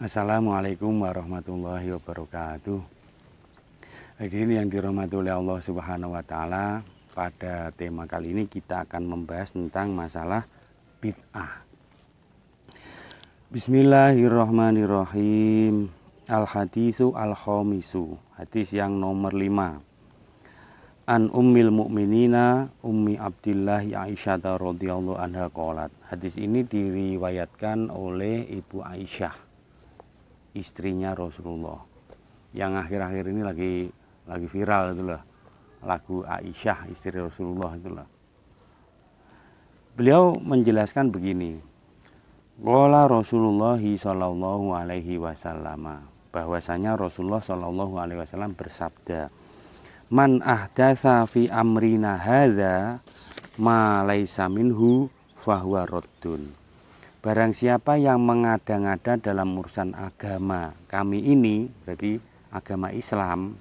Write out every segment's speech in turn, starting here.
Assalamualaikum warahmatullahi wabarakatuh. Hadirin yang dirahmati oleh Allah Subhanahu wa taala, pada tema kali ini kita akan membahas tentang masalah bid'ah. Bismillahirrahmanirrahim. Al-hadisu al-khamisu. Hadis yang nomor 5. An ummil mu'minina ummi Abdillah Aisyah radhiyallahu anha qalat. Hadis ini diriwayatkan oleh Ibu Aisyah, istrinya Rasulullah, yang akhir-akhir ini lagi viral itulah, lagu Aisyah istri Rasulullah itulah. Beliau menjelaskan begini, qala Rasulullah sallallahu alaihi wasallam, bahwasanya Rasulullah sallallahu alaihi wasallam bersabda, man ahdatsa fi amrina hadza ma laisa minhu fahuwa raddun. Barang siapa yang mengada-ngada dalam urusan agama kami ini, berarti agama Islam,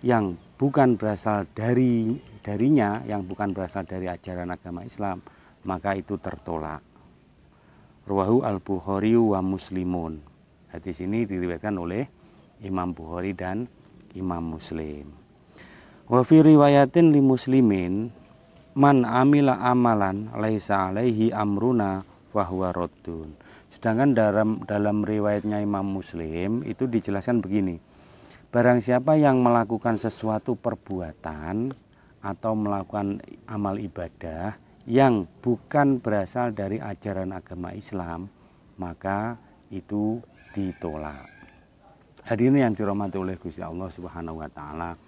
yang bukan berasal darinya, yang bukan berasal dari ajaran agama Islam, maka itu tertolak. Rawahu al-Bukhari wa Muslimun. Hadis ini diriwayatkan oleh Imam Bukhari dan Imam Muslim. Wa fi riwayatin li Muslimin, man amila amalan laisa alaihi amruna fahuwa raddun. Sedangkan dalam riwayatnya Imam Muslim itu dijelaskan begini, barang siapa yang melakukan sesuatu perbuatan atau melakukan amal ibadah yang bukan berasal dari ajaran agama Islam, maka itu ditolak. Hadirin yang dirahmati oleh Gusti Allah Subhanahu wa taala,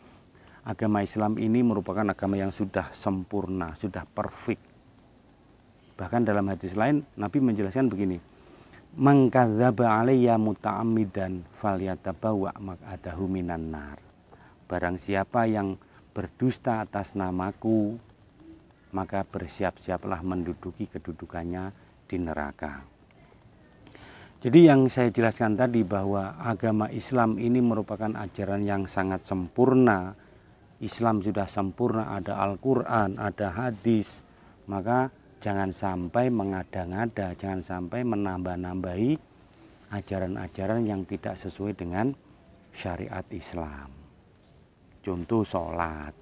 agama Islam ini merupakan agama yang sudah sempurna, sudah perfect. Bahkan dalam hadis lain Nabi menjelaskan begini, man kadzdzaba alayya muta'ammidan falyatabawa maq'adahu minan nar. Barang siapa yang berdusta atas namaku, maka bersiap-siaplah menduduki kedudukannya di neraka. Jadi yang saya jelaskan tadi bahwa agama Islam ini merupakan ajaran yang sangat sempurna. Islam sudah sempurna, ada Al-Quran, ada hadis, maka jangan sampai mengada-ngada, jangan sampai menambah-nambahi ajaran-ajaran yang tidak sesuai dengan syariat Islam. Contoh sholat,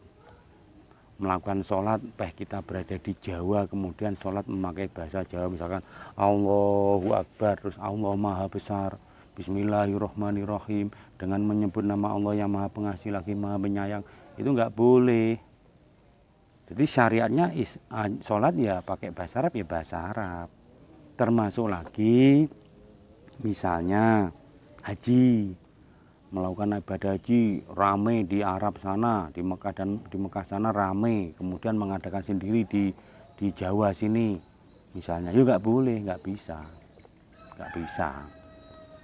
melakukan sholat, kita berada di Jawa, kemudian sholat memakai bahasa Jawa, misalkan Allahu Akbar, terus Allah Maha Besar, Bismillahirrahmanirrahim, dengan menyebut nama Allah yang Maha Pengasih lagi Maha Penyayang, itu nggak boleh. Jadi syariatnya sholat ya pakai bahasa Arab, ya bahasa Arab. Termasuk lagi misalnya haji, melakukan ibadah haji rame di Arab sana, di Mekah dan di Mekah sana rame, kemudian mengadakan sendiri di Jawa sini misalnya, ya nggak boleh, nggak bisa.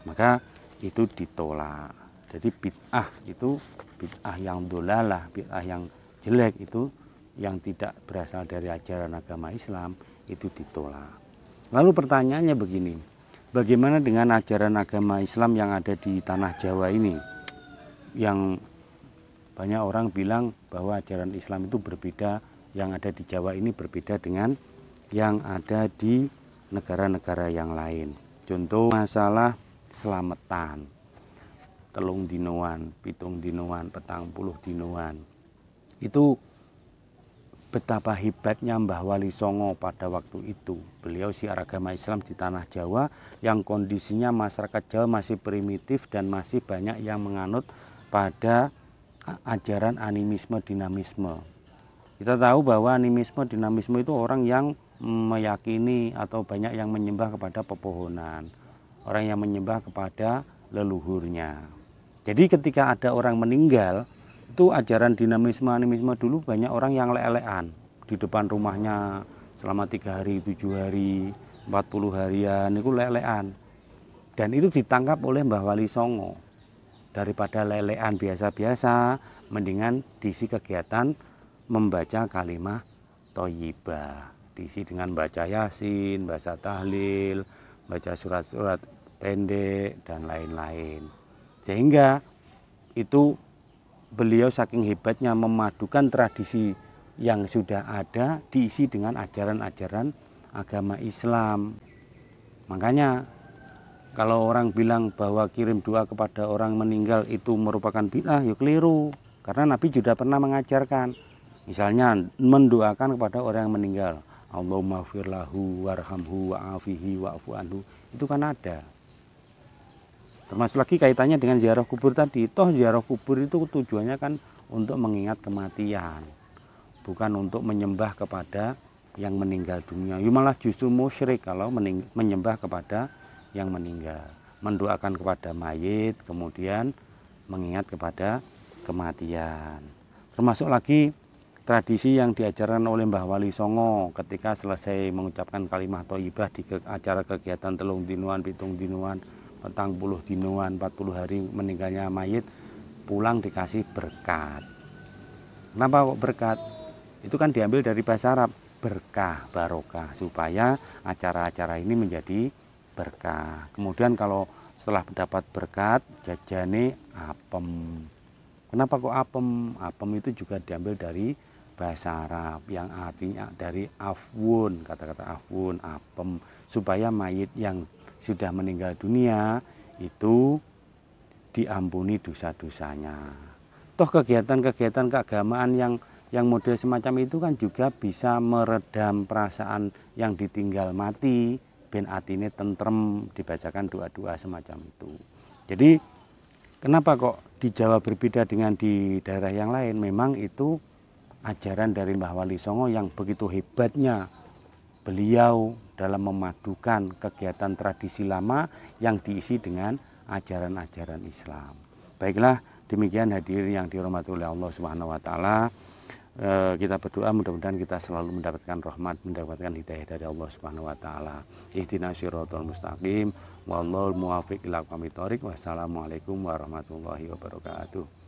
Maka itu ditolak. Jadi bid'ah itu bid'ah yang dolalah, bid'ah yang jelek, itu yang tidak berasal dari ajaran agama Islam, itu ditolak. Lalu pertanyaannya begini, bagaimana dengan ajaran agama Islam yang ada di tanah Jawa ini? Yang banyak orang bilang bahwa ajaran Islam itu berbeda, yang ada di Jawa ini berbeda dengan yang ada di negara-negara yang lain. Contoh masalah selamatan, telung dinoan, pitung dinoan, petang puluh dinoan. Itu betapa hebatnya Mbah Wali Songo pada waktu itu. Beliau syiar agama Islam di tanah Jawa yang kondisinya masyarakat Jawa masih primitif dan masih banyak yang menganut pada ajaran animisme dinamisme. Kita tahu bahwa animisme dinamisme itu orang yang meyakini atau banyak yang menyembah kepada pepohonan, orang yang menyembah kepada leluhurnya. Jadi ketika ada orang meninggal, itu ajaran dinamisme animisme dulu banyak orang yang lelean di depan rumahnya selama 3 hari, 7 hari, 40 harian, itu lelean. Dan itu ditangkap oleh Mbah Wali Songo. Daripada lelean biasa-biasa, mendingan diisi kegiatan membaca kalimah thayyibah. Diisi dengan baca Yasin, baca tahlil, baca surat-surat pendek dan lain-lain. Sehingga itu beliau saking hebatnya memadukan tradisi yang sudah ada diisi dengan ajaran-ajaran agama Islam. Makanya Kalau orang bilang bahwa kirim doa kepada orang meninggal itu merupakan bid'ah, ya keliru. Karena Nabi juga pernah mengajarkan. Misalnya mendoakan kepada orang yang meninggal. Allahumma firlahu warhamhu wa'afihi wa'afu anhu. Itu kan ada. Termasuk lagi kaitannya dengan ziarah kubur tadi. Toh ziarah kubur itu tujuannya kan untuk mengingat kematian. Bukan untuk menyembah kepada yang meninggal dunia. Ya malah justru musyrik kalau menyembah kepada yang meninggal, mendoakan kepada mayit, kemudian mengingat kepada kematian. Termasuk lagi tradisi yang diajarkan oleh Mbah Wali Songo ketika selesai mengucapkan kalimat thayyibah di acara kegiatan telung dinuan, pitung dinuan, petang puluh dinuan, 40 hari meninggalnya mayit, pulang dikasih berkat. Kenapa kok berkat? Itu kan diambil dari bahasa Arab, berkah, barokah, supaya acara-acara ini menjadi berkah. Kemudian kalau setelah mendapat berkat, jajane apem. Kenapa kok apem? Apem itu juga diambil dari bahasa Arab yang artinya dari afwun, kata-kata afwun, apem, supaya mayit yang sudah meninggal dunia itu diampuni dosa-dosanya. Toh kegiatan-kegiatan keagamaan yang model semacam itu kan juga bisa meredam perasaan yang ditinggal mati, ben atine tentrem, dibacakan doa-doa semacam itu. Jadi kenapa kok di Jawa berbeda dengan di daerah yang lain? Memang itu ajaran dari Mbah Wali Songo yang begitu hebatnya beliau dalam memadukan kegiatan tradisi lama yang diisi dengan ajaran-ajaran Islam. Baiklah, demikian hadirin yang dirahmati oleh Allah Subhanahu wa taala. Kita berdoa mudah-mudahan kita selalu mendapatkan rahmat, mendapatkan hidayah dari Allah Subhanahu wa taala. Ihdinas siratal mustaqim, wallahul muwaffiq ila aqwamit thoriq. Wassalamualaikum warahmatullahi wabarakatuh.